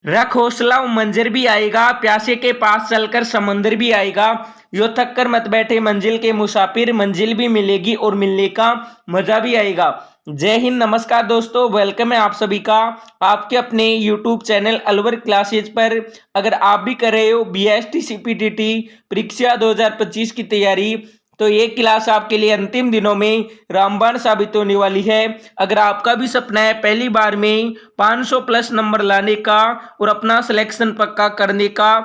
रख हौसला मंजर भी आएगा, प्यासे के पास चलकर समंदर भी आएगा, यो थक कर मत बैठे मंजिल के मुसाफिर, मंजिल भी मिलेगी और मिलने का मजा भी आएगा। जय हिंद, नमस्कार दोस्तों, वेलकम है आप सभी का आपके अपने यूट्यूब चैनल अलवर क्लासेज पर। अगर आप भी कर रहे हो BST CPTT परीक्षा 2025 की तैयारी, तो ये क्लास आपके लिए अंतिम दिनों में रामबाण साबित होने वाली है। अगर आपका भी सपना है पहली बार में 500 प्लस नंबर लाने का और अपना सिलेक्शन पक्का करने का,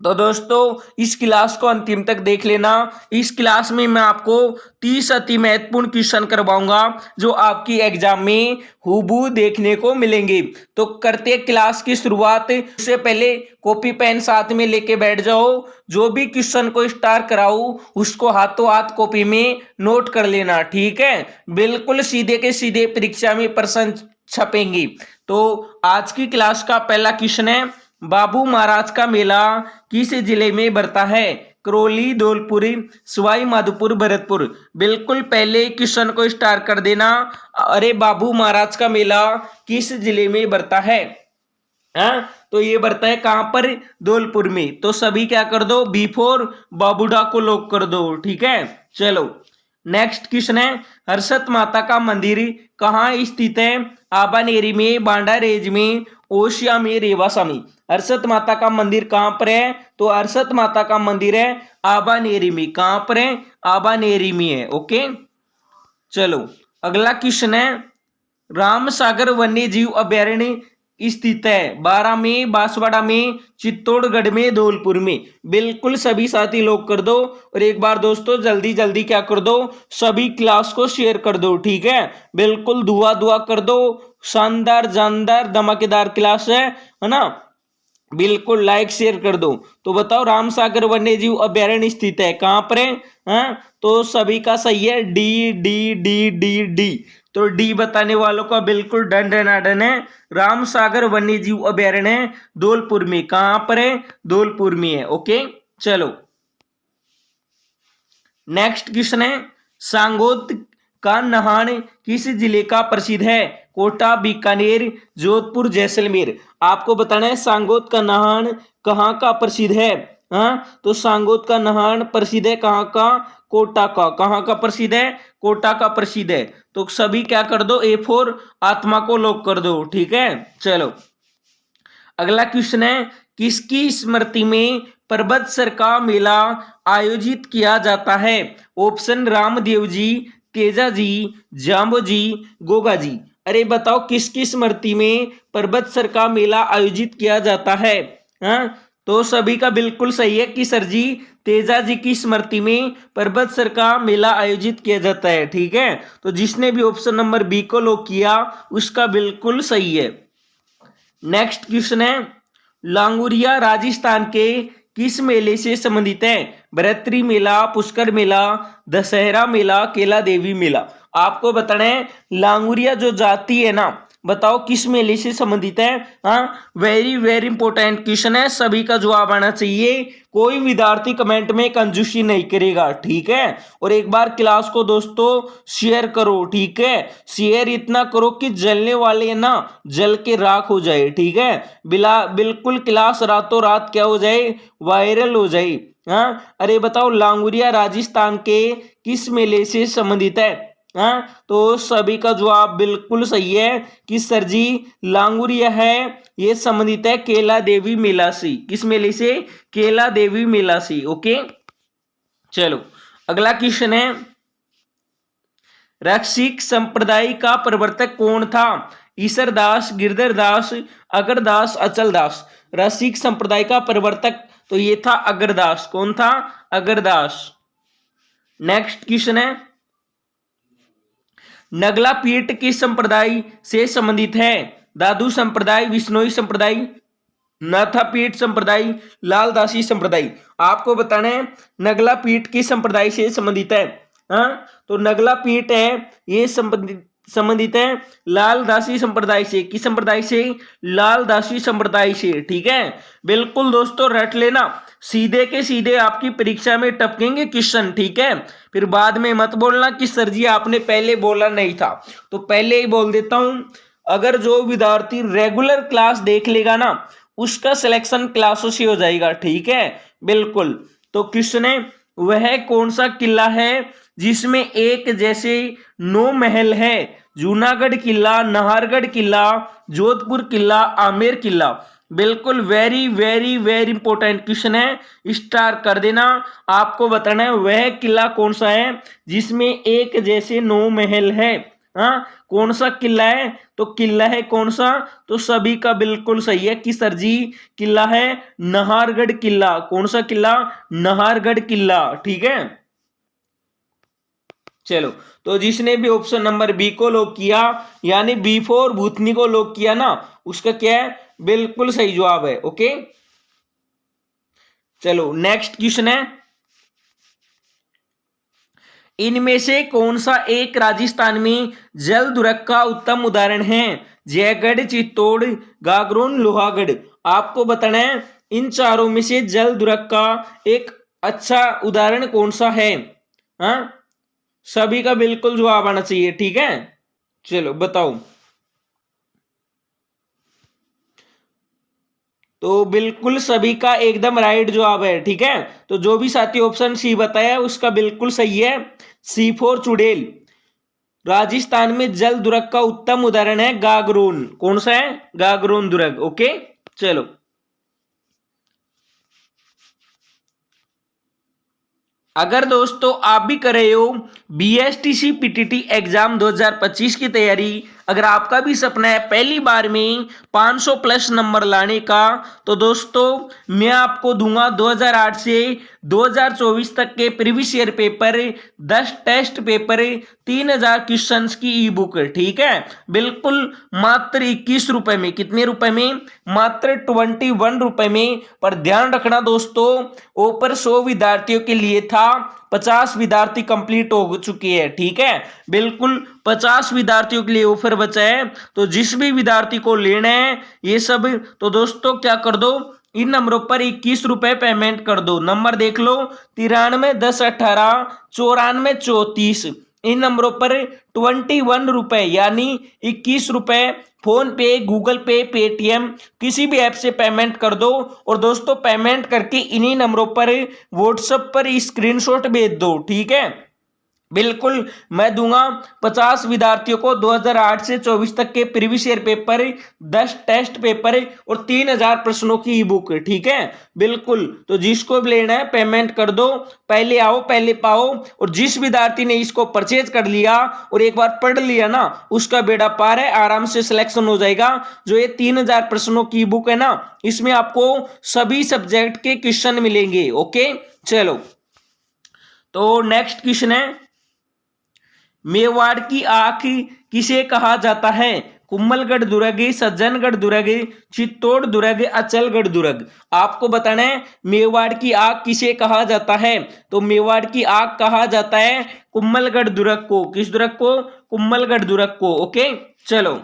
तो दोस्तों इस क्लास को अंतिम तक देख लेना। इस क्लास में मैं आपको 30 अति महत्वपूर्ण क्वेश्चन करवाऊंगा जो आपकी एग्जाम में हूबहू देखने को मिलेंगे। तो करते क्लास की शुरुआत। उससे पहले कॉपी पेन साथ में लेके बैठ जाओ, जो भी क्वेश्चन को स्टार कराऊं उसको हाथों हाथ कॉपी में नोट कर लेना, ठीक है। बिल्कुल सीधे के सीधे परीक्षा में प्रश्न छपेंगे। तो आज की क्लास का पहला क्वेश्चन है, बाबू महाराज का मेला किस जिले में बढ़ता है? करौली, धौलपुर, सवाई माधोपुर, भरतपुर। बिल्कुल पहले क्वेश्चन को स्टार कर देना। अरे बाबू महाराज का मेला किस जिले में बढ़ता है? हाँ, तो ये बढ़ता है कहां पर? धौलपुर में। तो सभी क्या कर दो, B4 बाबूडा को लॉक कर दो, ठीक है। चलो नेक्स्ट क्वेश्चन है, हर्षद माता का मंदिर कहाँ स्थित है? आबानेरी में, बांडारेज में, ओशिया में, रेवासा में। हर्षद माता का मंदिर कहां पर है? तो हर्षद माता का मंदिर है आबानेरी में। कहां पर है? आबानेरी में है, ओके। चलो अगला क्वेश्चन है, राम सागर वन्य जीव अभ्यारण्य स्थित है 12 में, बांसवाड़ा में, चित्तौड़गढ़ में, धौलपुर में। बिल्कुल सभी साथी लोग कर दो। और एक बार दोस्तों जल्दी जल्दी क्या कर दो, सभी क्लास को शेयर कर दो, ठीक है। बिल्कुल दुआ दुआ कर दो। शानदार जानदार धमाकेदार क्लास है ना। बिल्कुल लाइक शेयर कर दो। तो बताओ राम सागर वन्य जीव अभ्यारण्य स्थित है कहां पर है? तो सभी का सही है, D D D D D. तो डी बताने वालों का बिल्कुल डन डन है। राम सागर वन्य जीव अभ्यारण्य धौलपुर में। कहां पर है? धौलपुर में है, ओके। चलो नेक्स्ट क्वेश्चन है, सांगोत का नहान किस जिले का प्रसिद्ध है? कोटा, बीकानेर, जोधपुर, जैसलमेर। आपको बताना है सांगोत का नहान कहाँ का प्रसिद्ध है। तो सांगोत का नहान प्रसिद्ध है कहाँ का? कोटा का। कहाँ का प्रसिद्ध है? कोटा का प्रसिद्ध है। तो सभी क्या कर दो, A4 आत्मा को लॉक कर दो, ठीक है। चलो अगला क्वेश्चन है, किसकी स्मृति में परबतसर का मेला आयोजित किया जाता है? ऑप्शन रामदेव जी, तेजा जी, जाम्बो जी, गोगा जी। अरे बताओ किसकी स्मृति में परबतसर का मेला आयोजित किया जाता है? तो सभी का बिल्कुल सही है कि सर जी तेजा जी की स्मृति में परबतसर का मेला आयोजित किया जाता है, ठीक है। तो जिसने भी ऑप्शन नंबर बी को लॉक किया उसका बिल्कुल सही है। नेक्स्ट क्वेश्चन है, लांगुरिया राजस्थान के किस मेले से संबंधित है? भरतरी मेला, पुष्कर मेला, दशहरा मेला, केला देवी मेला। आपको बताना है लांगुरिया जो जाति है ना, बताओ किस मेले से संबंधित है। वेरी वेरी इंपॉर्टेंट क्वेश्चन है, सभी का जवाब आना चाहिए। कोई विद्यार्थी कमेंट में कंजूसी नहीं करेगा, ठीक है। और एक बार क्लास को दोस्तों शेयर करो, ठीक है। शेयर इतना करो कि जलने वाले ना जल के राख हो जाए, ठीक है। बिल्कुल क्लास रातों रात क्या हो जाए, वायरल हो जाए। अरे बताओ लांगुरिया राजस्थान के किस मेले से संबंधित है? तो सभी का जवाब बिल्कुल सही है कि सर जी लांगुरिया है ये संबंधित है केला देवी मेला से। किस मेले से? केला देवी मेला से, ओके। चलो अगला क्वेश्चन है, रसिक संप्रदाय का प्रवर्तक कौन था? ईसरदास, गिरधरदास, अगरदास, अचलदास। रसिक संप्रदाय का प्रवर्तक तो ये था अगरदास। कौन था? अगरदास। नेक्स्ट क्वेश्चन है, नगला पीठ किस संप्रदाय से संबंधित है? दादू संप्रदाय, विश्नोई संप्रदाय, नाथापीठ संप्रदाय, लालदासी संप्रदाय। आपको बताना है नगला पीठ किस संप्रदाय से संबंधित है। तो नगला पीठ है ये संबंधित है लालदासी संप्रदाय से। किस संप्रदाय से? लालदासी संप्रदाय से, ठीक है। बिल्कुल दोस्तों रट लेना, सीधे के सीधे आपकी परीक्षा में टपकेंगे क्वेश्चन, ठीक है। फिर बाद में मत बोलना कि सर जी आपने पहले बोला नहीं था। तो पहले ही बोल देता हूं, अगर जो विद्यार्थी रेगुलर क्लास देख लेगा ना उसका सिलेक्शन क्लासों से हो जाएगा, ठीक है। बिल्कुल। तो क्वेश्चन है वह कौन सा किला है जिसमें एक जैसे 9 महल है? जूनागढ़ किला, नाहरगढ़ किला, जोधपुर किला, आमेर किला। बिल्कुल very very very important question है, स्टार कर देना। आपको बताना है वह किला कौन सा है जिसमें एक जैसे 9 महल है। हाँ, कौन सा किला है? तो किला है कौन सा? तो सभी का बिल्कुल सही है कि सर जी किला है नाहरगढ़ किला। कौन सा किला? नाहरगढ़ किला, ठीक है। चलो, तो जिसने भी ऑप्शन नंबर बी को लॉक किया यानी बी फोर भूतनी को लॉक किया ना उसका क्या है? बिल्कुल सही जवाब है। ओके, चलो नेक्स्ट क्वेश्चन है इनमें से कौन सा एक राजस्थान में जल दुर्ग का उत्तम उदाहरण है? जयगढ़, चित्तौड़, गागरोन, लोहागढ़। आपको बताना है इन चारों में से जल दुर्ग का एक अच्छा उदाहरण कौन सा है। हाँ, सभी का बिल्कुल जवाब आना चाहिए, ठीक है। चलो बताओ। तो बिल्कुल सभी का एकदम राइट जवाब है, ठीक है। तो जो भी साथी ऑप्शन सी बताया उसका बिल्कुल सही है। सी फोर चुड़ैल। राजस्थान में जल दुर्ग का उत्तम उदाहरण है गागरोन। कौन सा है? गागरोन दुर्ग। ओके, चलो। अगर दोस्तों आप भी कर रहे हो बीएसटीसी पीटीटी एग्जाम 2025 की तैयारी, अगर आपका भी सपना है पहली बार में 500 प्लस नंबर लाने का, तो दोस्तों मैं आपको दूंगा 2008 से 2024 तक के previous year paper, 10 test paper, 3000 questions की ई बुक, ठीक है। बिल्कुल मात्र 21 रुपए में। कितने रुपए में? मात्र 21 रुपए में। पर ध्यान रखना दोस्तों, ऊपर 100 विद्यार्थियों के लिए था, 50 विद्यार्थी कंप्लीट हो चुकी है, ठीक है। बिल्कुल 50 विद्यार्थियों के लिए ऑफर बचा है। तो जिस भी विद्यार्थी को लेना है ये सब, तो दोस्तों क्या कर दो, इन नंबरों पर 21 रुपए पेमेंट कर दो। नंबर देख लो 93 10 18 94 34। इन नंबरों पर 21 रुपए यानी 21 रुपए फोन पे, गूगल पे, पेटीएम किसी भी ऐप से पेमेंट कर दो। और दोस्तों पेमेंट करके इन्हीं नंबरों पर व्हाट्सएप पर स्क्रीनशॉट भेज दो, ठीक है। बिल्कुल मैं दूंगा 50 विद्यार्थियों को 2008 से 24 तक के previous year paper, 10 test paper और 3000 प्रश्नों की ई बुक, ठीक है। बिल्कुल, तो जिसको भी लेना है पेमेंट कर दो, पहले आओ पहले पाओ। और जिस विद्यार्थी ने इसको परचेज कर लिया और एक बार पढ़ लिया ना उसका बेड़ा पार है, आराम से सिलेक्शन हो जाएगा। जो ये 3000 प्रश्नों की बुक है ना इसमें आपको सभी सब्जेक्ट के क्वेश्चन मिलेंगे। ओके, चलो, तो नेक्स्ट क्वेश्चन है मेवाड़ की आंख किसे कहा जाता है? कुम्भलगढ़ दुर्ग, सज्जनगढ़ दुर्ग, चित्तौड़ दुर्ग, अचलगढ़ दुर्ग। आपको बताना है मेवाड़ की आंख किसे कहा जाता है। तो मेवाड़ की आंख कहा जाता है कुम्भलगढ़ दुर्ग को। किस दुर्ग को? कुम्भलगढ़ दुर्ग को। ओके, चलो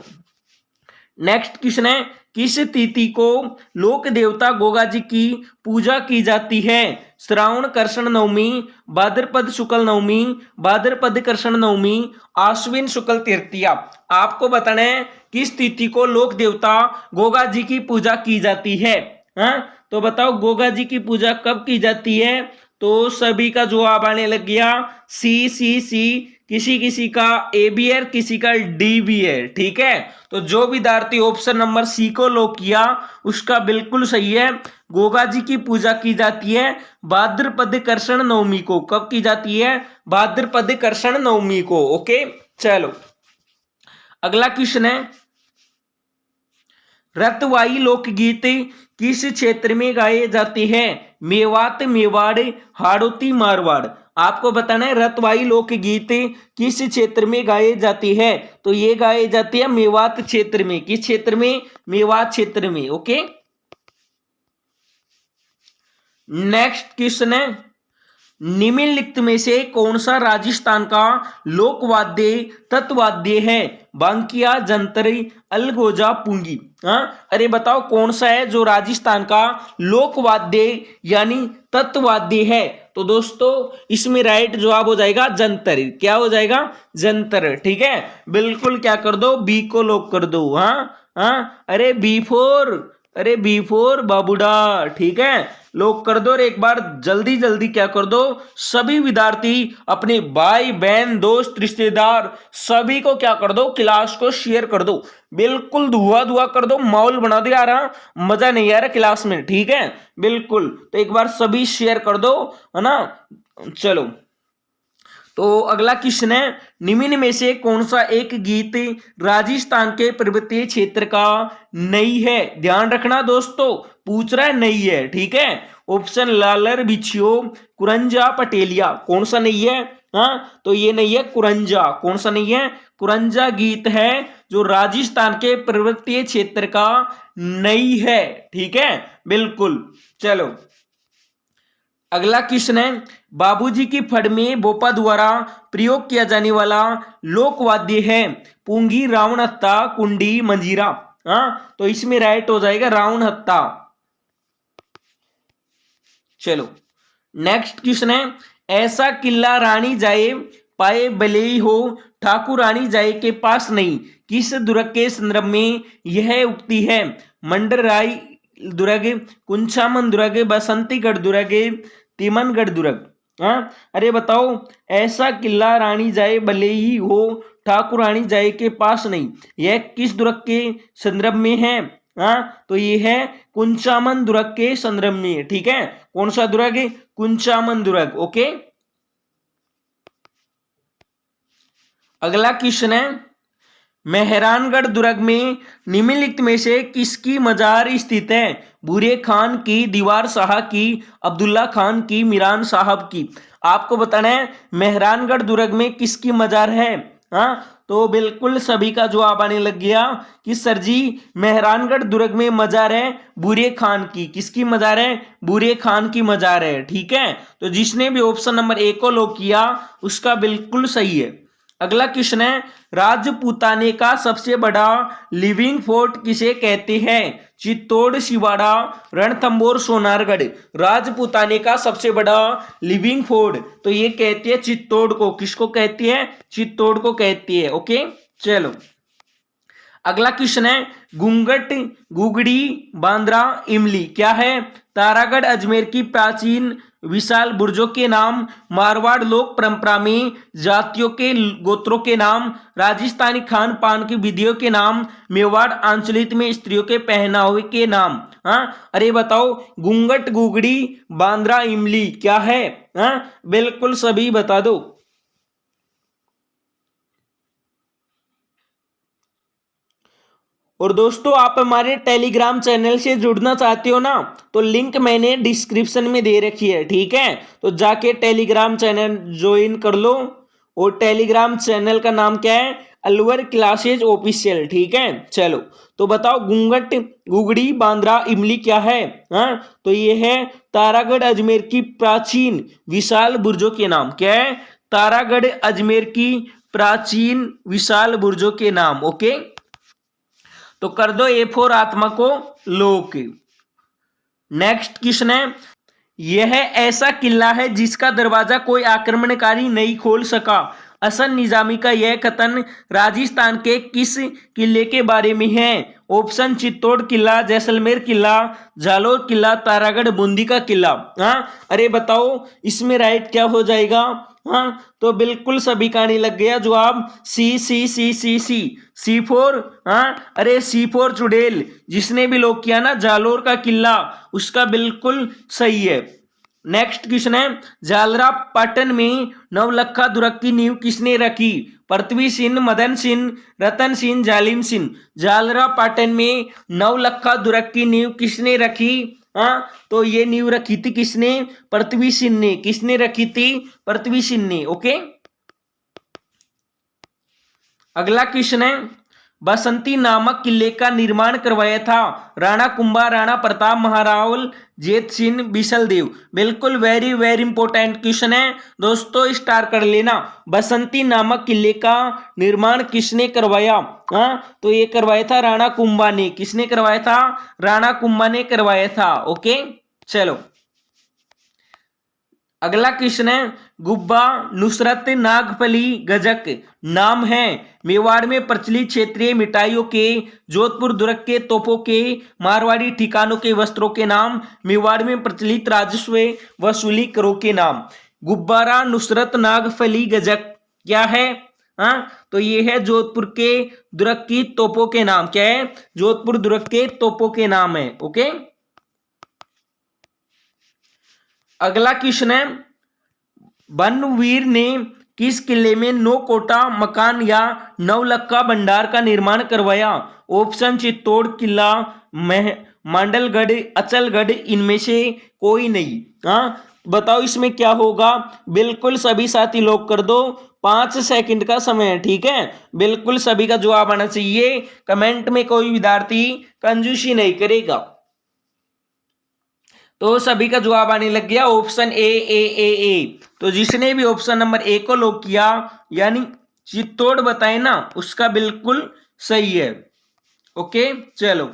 नेक्स्ट क्वेश्चन है किस तिथि को लोक देवता गोगा जी की पूजा की जाती है? श्रावण कृष्ण नवमी, भाद्रपद शुक्ल नवमी, भाद्रपद कृष्ण नवमी, आश्विन शुक्ल तृतीया। आपको बताना है किस तिथि को लोक देवता गोगा जी की पूजा की जाती है। हाँ, तो बताओ गोगा जी की पूजा कब की जाती है? तो सभी का जवाब आने लग गया सी सी सी। किसी किसी का ए भी है, किसी का डी भी है, ठीक है। तो जो विद्यार्थी ऑप्शन नंबर सी को लॉक किया उसका बिल्कुल सही है। गोगा जी की पूजा की जाती है भाद्रपद कृष्ण नवमी को। कब की जाती है? भाद्रपद कृष्ण नवमी को। ओके, चलो अगला क्वेश्चन है रतवाई लोकगीत किस क्षेत्र में गाए जाते हैं? मेवात, मेवाड़, हाड़ौती, मारवाड़। आपको बताना है रतवाई लोकगीत किस क्षेत्र में गाए जाते हैं। तो ये गाए जाते हैं मेवात क्षेत्र में। किस क्षेत्र में? मेवात क्षेत्र में। ओके, नेक्स्ट क्वेश्चन है निम्नलिखित में से कौन सा राजस्थान का लोकवाद्य तत्वाद्य है? बांकिया, जंतरी, अलगोजा, पुंगी। हाँ, अरे बताओ कौन सा है जो राजस्थान का लोकवाद्य यानी तत्वाद्य है? तो दोस्तों इसमें राइट जवाब हो जाएगा जंतर। क्या हो जाएगा? जंतर। ठीक है, बिल्कुल क्या कर दो, बी को लॉक कर दो। हाँ, अरे बी फोर बाबूडा। ठीक है, लॉक कर दो। और एक बार जल्दी जल्दी क्या कर दो, सभी विद्यार्थी अपने भाई बहन दोस्त रिश्तेदार सभी को क्या कर दो, क्लास को शेयर कर दो। बिल्कुल धुआं धुआं कर दो, माहौल बना दो यार। मजा नहीं आ रहा क्लास में। ठीक है, बिल्कुल। तो एक बार सभी शेयर कर दो, है ना। चलो, तो अगला क्वेश्चन है, निम्न में से कौन सा एक गीत राजस्थान के पर्वतीय क्षेत्र का नहीं है? ध्यान रखना दोस्तों, पूछ रहा है नहीं है। ठीक है, ऑप्शन लालर बिछियो, कुरंजा पटेलिया। कौन सा नहीं है? हाँ, तो ये नहीं है कुरंजा। कौन सा नहीं है? कुरंजा गीत है जो राजस्थान के पर्वतीय क्षेत्र का नहीं है। ठीक है, बिल्कुल। चलो, अगला क्वेश्चन है, बाबूजी की फड़ में बोपा द्वारा प्रयोग किया जाने वाला लोकवाद्य है पूंगी, रावण हत्ता, कुंडी, मंजीरा। हाँ, तो इसमें राइट हो जाएगा रावण हत्ता। चलो, नेक्स्ट क्वेश्चन है, ऐसा किला रानी जाए पाए भले ही हो, ठाकुर रानी जाए के पास नहीं, किस दुर्ग के संदर्भ में यह उक्ति है? मंडराई दुर्ग, कुंचामन दुर्ग, बसंतीगढ़ दुर्ग, तिमनगढ़ दुर्ग। हाँ, अरे बताओ, ऐसा किला रानी जाए भले ही हो, ठाकुर रानी जाए के पास नहीं, यह किस दुर्ग के संदर्भ में है? हाँ, तो ये है कुंचामन दुर्ग के संदर्भ में। ठीक है, कौन सा दुर्ग? कुंचामन दुर्ग। ओके, अगला क्वेश्चन है, मेहरानगढ़ दुर्ग में निम्नलिखित में से किसकी मजार स्थित है? बूरे खान की, दीवार शाह की, अब्दुल्ला खान की, मीरान साहब की। आपको बताना है मेहरानगढ़ दुर्ग में किसकी मजार है। हाँ, तो बिल्कुल सभी का जवाब आने लग गया कि सर जी मेहरानगढ़ दुर्ग में मजार है बूरे खान की। किसकी मजार है? बूरे खान की मजार है। ठीक है, तो जिसने भी ऑप्शन नंबर ए को लॉक किया उसका बिल्कुल सही है। अगला क्वेश्चन है, राजपूताने का सबसे बड़ा लिविंग फोर्ट किसे कहते हैं? चित्तौड़, सिवाड़ा, रणथंभौर, सोनारगढ़। राजपूताने का सबसे बड़ा लिविंग फोर्ट तो ये कहती है चित्तौड़ को। किसको कहती है? चित्तौड़ को कहती है। ओके, चलो, अगला क्वेश्चन है, घूंघट, गुगड़ी, बांद्रा, इमली क्या है? तारागढ़ अजमेर की प्राचीन विशाल बुर्जों के नाम, मारवाड़ लोक परंपरा में जातियों के गोत्रों के नाम, राजस्थानी खान पान की विधियों के नाम, मेवाड़ आंचलिक में स्त्रियों के पहनावे के नाम। हाँ, अरे बताओ, घूंघट, गुगड़ी, बांद्रा, इमली क्या है? हाँ, बिल्कुल सभी बता दो। और दोस्तों, आप हमारे टेलीग्राम चैनल से जुड़ना चाहते हो ना, तो लिंक मैंने डिस्क्रिप्शन में दे रखी है। ठीक है, तो जाके टेलीग्राम चैनल ज्वाइन कर लो। और टेलीग्राम चैनल का नाम क्या है? Alwar classes official. ठीक है, चलो, तो बताओ घूंघट, गुगड़ी, बांद्रा, इमली क्या है? हाँ, तो ये है तारागढ़ अजमेर की प्राचीन विशाल बुर्जों के नाम। क्या है? तारागढ़ अजमेर की प्राचीन विशाल बुर्जों के नाम। ओके, तो कर दो ए फोर आत्मा को लोक। नेक्स्ट क्वेश्चन है, यह ऐसा किला है जिसका दरवाजा कोई आक्रमणकारी नहीं खोल सका। हसन निजामी का यह कथन राजस्थान के किस किले के बारे में है? ऑप्शन चित्तौड़ किला, जैसलमेर किला, जालोर किला, तारागढ़ बूंदी का किला। हाँ, अरे बताओ इसमें राइट क्या हो जाएगा? हाँ, तो बिल्कुल सभी का नहीं लग गया जवाब सी सी सी सी सी सी फोर। हाँ, अरे सी फोर चुड़ैल, जिसने भी लोग किया ना जालोर का किला, उसका बिल्कुल सही है। नेक्स्ट क्वेश्चन है, जालरा पाटन में नवलखा दुर्ग की नींव किसने रखी? पृथ्वी सिंह, मदन सिंह, रतन सिंह, जालिम सिंह। जालरा पाटन में नवलखा दुर्ग की नींव किसने रखी? हाँ, तो ये नींव रखी थी किसने? पृथ्वी सिंह ने। किसने रखी थी? पृथ्वी सिंह ने। ओके, अगला क्वेश्चन है, बसंती नामक किले का निर्माण करवाया था राणा कुंभा, राणा प्रताप, महारावल, जेत सिंह, बिशलदेव। बिल्कुल वेरी वेरी इंपॉर्टेंट क्वेश्चन है दोस्तों, स्टार कर लेना। बसंती नामक किले का निर्माण किसने करवाया? हाँ, तो ये करवाया था राणा कुंभा ने। किसने करवाया था? राणा कुंभा ने करवाया था। ओके, चलो, अगला क्वेश्चन है, गुब्बा, नुसरत, नागफली, गजक नाम है मेवाड़ में प्रचलित क्षेत्रीय मिठाइयों के, जोधपुर दुर्ग के तोपों के, मारवाड़ी ठिकानों के वस्त्रों के नाम, मेवाड़ में प्रचलित राजस्व वसूली करों के नाम। गुब्बारा, नुसरत, नागफली, गजक क्या है? हाँ, तो ये है जोधपुर के दुर्ग की तोपों के नाम। क्या है? जोधपुर दुर्ग के तोपों के नाम है। ओके, अगला क्वेश्चन है, बनवीर ने किस किले में 9 कोटा मकान या 9 लक्का भंडार का निर्माण करवाया? ऑप्शन, चित्तौड़ किला, मांडलगढ़, अचलगढ़, इनमें से कोई नहीं। हाँ, बताओ इसमें क्या होगा? बिल्कुल सभी साथी लॉक कर दो, 5 सेकंड का समय है। ठीक है, बिल्कुल सभी का जवाब आना चाहिए। कमेंट में कोई विद्यार्थी कंजूसी नहीं करेगा। तो सभी का जवाब आने लग गया ऑप्शन ए। तो जिसने भी ऑप्शन नंबर ए को लॉक किया यानी चित्तौड़ बताए ना, उसका बिल्कुल सही है। ओके, चलो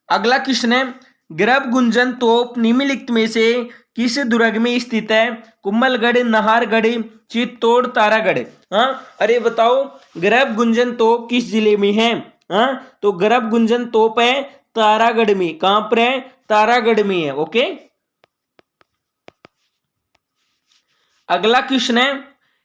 अगला क्वेश्चन है, गर्भ गुंजन तोप निम्नलिखित में से किस दुर्ग में स्थित है? कुंभलगढ़, नाहरगढ़, चित्तौड़, तारागढ़। हाँ, अरे बताओ गर्भ गुंजन तोप किस जिले में है? हाँ, तो गर्भ गुंजन तोप है तारागढ़ में। कहां पर है? तारागढ़ में है। ओके, अगला क्वेश्चन है,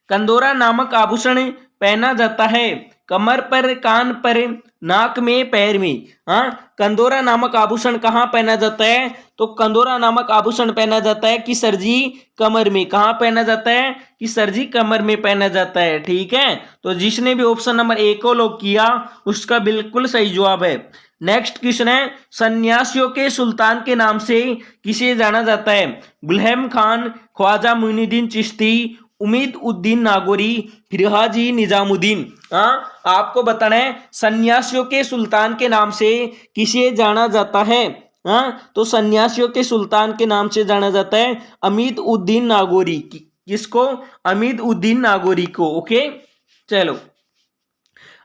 कंदोरा नामक आभूषण पहना जाता है कमर पर, कान पर, नाक में, पैर में। हाँ, कंदोरा नामक आभूषण कहाँ पहना जाता है? तो कंदोरा नामक आभूषण पहना जाता है कि सर जी कमर में। कहाँ पहना जाता है? कि सर जी कमर में पहना जाता है। ठीक है, तो जिसने भी ऑप्शन नंबर ए को लॉक किया उसका बिल्कुल सही जवाब है। नेक्स्ट क्वेश्चन है, सन्यासियों के सुल्तान के नाम से किसे जाना जाता है? गुलहम खान, ख्वाजा मुइनुद्दीन चिश्ती, उमीद उद्दीन नागौरी, फिर हाजी निजामुद्दीन। हाँ, आपको बताना है सन्यासियों के सुल्तान के नाम से किसे जाना जाता है। हाँ, तो सन्यासियों के सुल्तान के नाम से जाना जाता है अमीद उद्दीन नागौरी। किसको? अमीद उद्दीन नागौरी को। ओके, चलो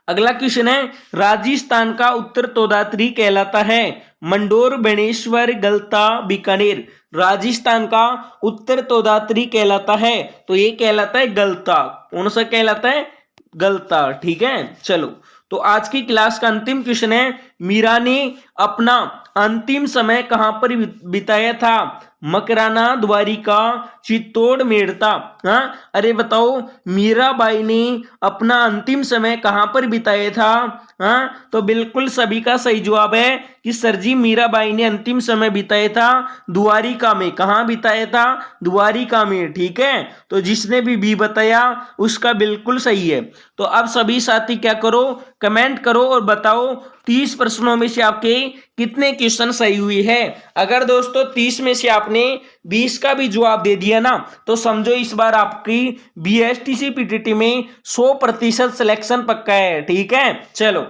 अगला क्वेश्चन है, राजस्थान का उत्तर तोदात्री कहलाता है? मंडोर, बेणेश्वर, गलता, बीकानेर। राजस्थान का उत्तर तोदात्री कहलाता है, तो ये कहलाता है गलता। कौन सा कहलाता है? गलता। ठीक है, चलो तो आज की क्लास का अंतिम क्वेश्चन है, मीरा ने अपना अंतिम समय कहां पर बिताया था? मकराना, द्वारिका, चित्तौड़, मेड़ता। हाँ, अरे बताओ मीराबाई ने अपना अंतिम समय कहां पर बिताया था? हाँ, तो बिल्कुल सभी का सही जवाब है कि सर जी मीराबाई ने अंतिम समय बिताया था द्वारिका में। कहां बिताया था? द्वारिका में। ठीक है, तो जिसने भी बी बताया उसका बिल्कुल सही है। तो अब सभी साथी क्या करो? कमेंट करो और बताओ 30 प्रश्नों में से आपके कितने क्वेश्चन सही हुए हैं। अगर दोस्तों 30 में से आपने 20 का भी जवाब दे दिया ना, तो समझो इस बार आपकी बीएसटीसी पीटीटी में 100% सिलेक्शन पक्का है। ठीक है, चलो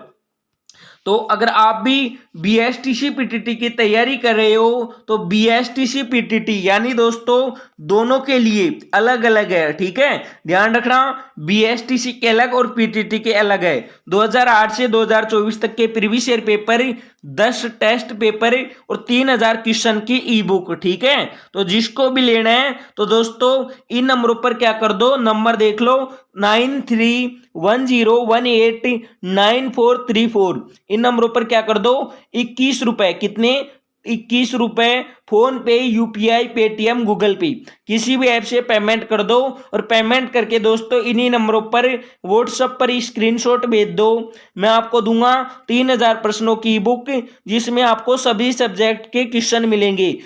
तो अगर आप भी बीएसटीसी पीटीटी की तैयारी कर रहे हो तो बीएसटीसी पीटीटी यानी दोस्तों दोनों के लिए अलग अलग है। ठीक है, ध्यान रखना, बीएसटीसी के अलग और पीटीटी के अलग है। 2008 से 2024 तक के previous year paper, 10 test paper और 3000 क्वेश्चन की ई बुक। ठीक है, तो जिसको भी लेना है तो दोस्तों इन नंबरों पर क्या कर दो, नंबर देख लो 9310189434। इन नंबरों पर क्या कर दो 21 रुपए। कितने? 21 रुपए फोन पे, यूपीआई, पेटीएम, गूगल पे किसी भी ऐप से पेमेंट कर दो। और पेमेंट करके दोस्तों इन्हीं नंबरों पर व्हाट्सएप पर स्क्रीनशॉट भेज दो। मैं आपको दूंगा 3000 प्रश्नों की बुक जिसमें आपको सभी सब्जेक्ट के क्वेश्चन मिलेंगे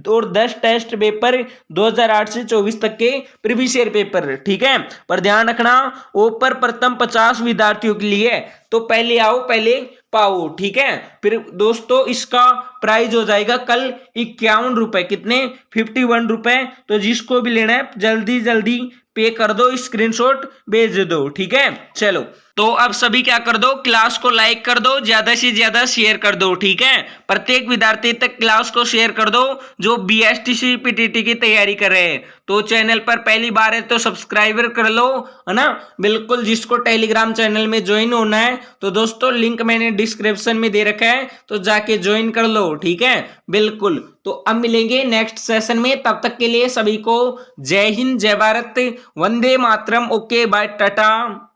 और 10 टेस्ट पेपर 2008 से 24 तक के प्रीवियस ईयर पेपर। ठीक है, पर ध्यान रखना ऊपर प्रथम 50 विद्यार्थियों के लिए, तो पहले आओ पहले पाओ। ठीक है, फिर दोस्तों इसका प्राइस हो जाएगा कल 51 रुपए। कितने? 51 रुपए। तो जिसको भी लेना है जल्दी जल्दी पे कर दो, स्क्रीनशॉट भेज दो। ठीक है, चलो तो अब सभी क्या कर दो, क्लास को लाइक कर दो, ज्यादा से ज्यादा शेयर कर दो, ठीक है। प्रत्येक विद्यार्थी तक क्लास को शेयर कर दो जो बीएसटीसी पीटीटी की तैयारी कर रहे हैं। तो चैनल पर पहली बार है तो सब्सक्राइबर कर लो, है ना। बिल्कुल, जिसको टेलीग्राम चैनल में ज्वाइन होना है तो दोस्तों लिंक मैंने डिस्क्रिप्शन में दे रखा है, तो जाके ज्वाइन कर लो, ठीक है। बिल्कुल, तो अब मिलेंगे नेक्स्ट सेशन में, तब तक के लिए सभी को जय हिंद, जय भारत, वंदे मातरम, ओके बाय, टाटा।